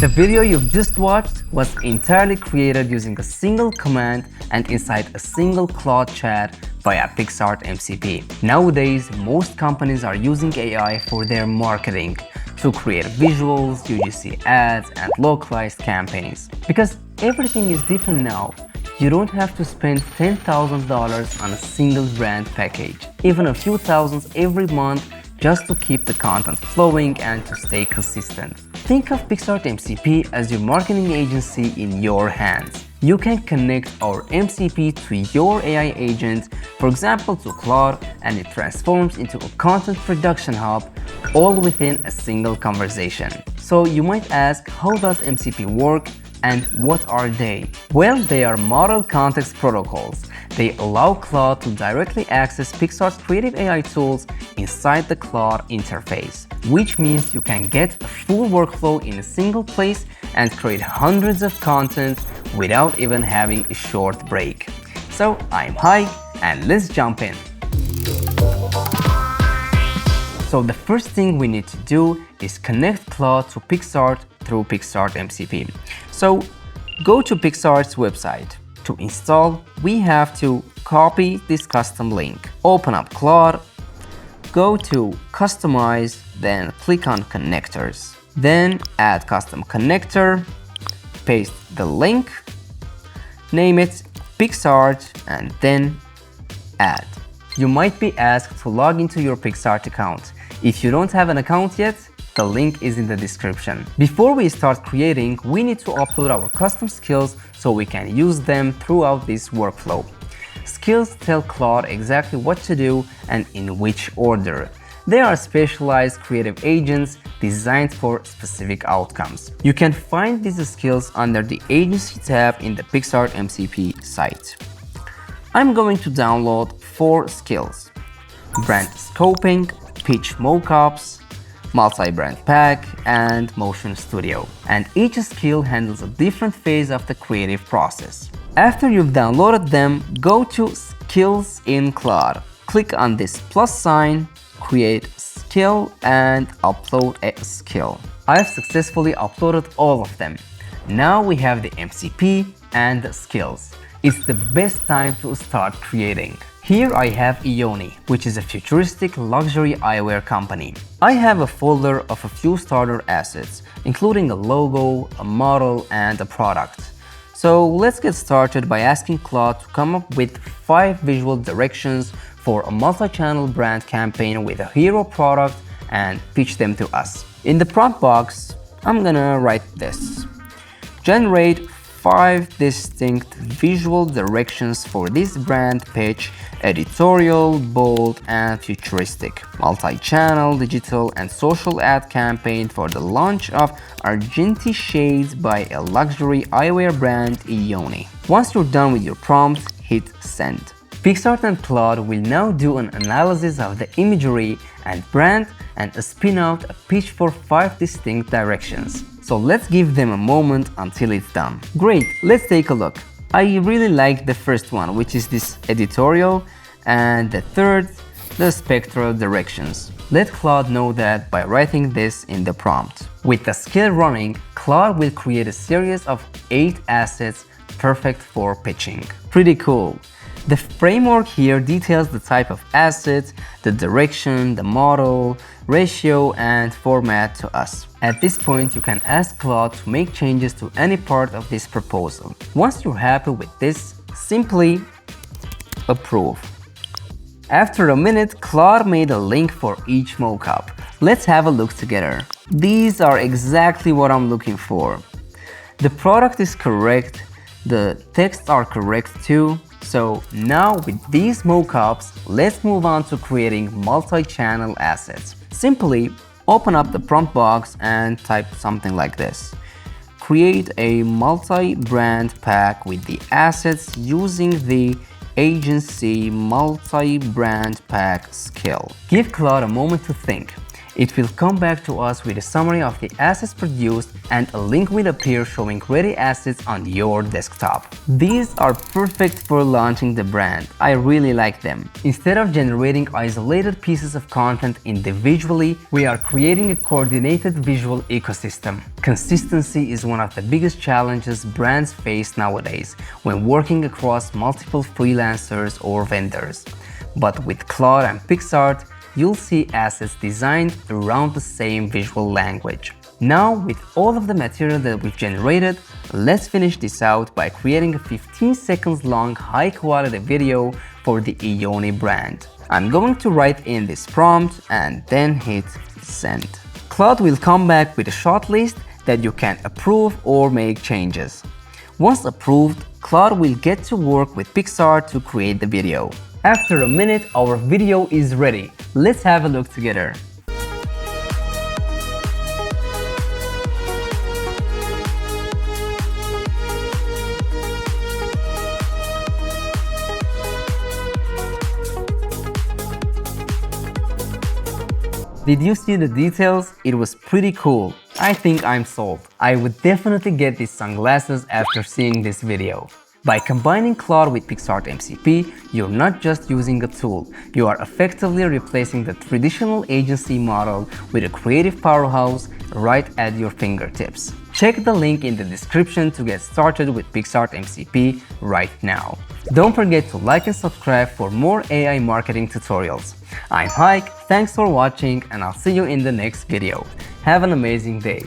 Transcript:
The video you've just watched was entirely created using a single command and inside a single Claude chat via Picsart MCP. Nowadays, most companies are using AI for their marketing to create visuals, UGC ads, and localized campaigns. Because everything is different now, you don't have to spend $10,000 on a single brand package, even a few thousands every month just to keep the content flowing and to stay consistent. Think of Picsart MCP as your marketing agency in your hands. You can connect our MCP to your AI agent, for example to Claude, and it transforms into a content production hub all within a single conversation. So you might ask, how does MCP work and what are they? Well, they are model context protocols. They allow Claude to directly access Picsart's creative AI tools inside the Claude interface, which means you can get a full workflow in a single place and create hundreds of content without even having a short break. So I'm Hai and let's jump in. So the first thing we need to do is connect Claude to Picsart through Picsart MCP. So go to Picsart's website. To install, we have to copy this custom link. Open up Claude, go to Customize, then click on Connectors. Then add custom connector, paste the link, name it Picsart, and then add. You might be asked to log into your Picsart account. If you don't have an account yet, the link is in the description. Before we start creating, we need to upload our custom skills so we can use them throughout this workflow. Skills tell Claude exactly what to do and in which order. They are specialized creative agents designed for specific outcomes. You can find these skills under the Agency tab in the Picsart MCP site. I'm going to download 4 skills: brand scoping, pitch mockups, multi-brand pack, and motion studio. And each skill handles a different phase of the creative process. After you've downloaded them, go to Skills in Claude. Click on this plus sign, create skill, and upload a skill. I've successfully uploaded all of them. Now we have the MCP and the skills. It's the best time to start creating. Here I have Ioni, which is a futuristic luxury eyewear company. I have a folder of a few starter assets, including a logo, a model, and a product. So let's get started by asking Claude to come up with 5 visual directions for a multi-channel brand campaign with a hero product and pitch them to us. In the prompt box, I'm gonna write this: generate 5 distinct visual directions for this brand pitch: editorial, bold, and futuristic. Multi-channel, digital, and social ad campaign for the launch of Argenti shades by a luxury eyewear brand, Ioni. Once you're done with your prompt, hit send. Picsart and Claude will now do an analysis of the imagery and brand and spin out a pitch for 5 distinct directions. So let's give them a moment until it's done. Great, let's take a look. I really like the first one, which is this editorial, and the third, the spectral directions. Let Claude know that by writing this in the prompt. With the skill running, Claude will create a series of 8 assets perfect for pitching. Pretty cool. The framework here details the type of asset, the direction, the model, ratio, and format to us. At this point, you can ask Claude to make changes to any part of this proposal. Once you're happy with this, simply approve. After a minute, Claude made a link for each mockup. Let's have a look together. These are exactly what I'm looking for. The product is correct, the texts are correct too. So now with these mockups, let's move on to creating multi-channel assets. Simply open up the prompt box and type something like this: create a multi-brand pack with the assets using the Agency multi-brand pack skill. Give Claude a moment to think. It will come back to us with a summary of the assets produced and a link will appear showing ready assets on your desktop. These are perfect for launching the brand. I really like them. Instead of generating isolated pieces of content individually, we are creating a coordinated visual ecosystem. Consistency is one of the biggest challenges brands face nowadays when working across multiple freelancers or vendors. But with Claude and Picsart, you'll see assets designed around the same visual language. Now, with all of the material that we've generated, let's finish this out by creating a 15 seconds long high-quality video for the Ioni brand. I'm going to write in this prompt and then hit send. Claude will come back with a short list that you can approve or make changes. Once approved, Claude will get to work with Picsart to create the video. After a minute, our video is ready. Let's have a look together. Did you see the details? It was pretty cool. I think I'm sold. I would definitely get these sunglasses after seeing this video. By combining Claude with Picsart MCP, you're not just using a tool, you are effectively replacing the traditional agency model with a creative powerhouse right at your fingertips. Check the link in the description to get started with Picsart MCP right now. Don't forget to like and subscribe for more AI marketing tutorials. I'm Hike, thanks for watching and I'll see you in the next video. Have an amazing day.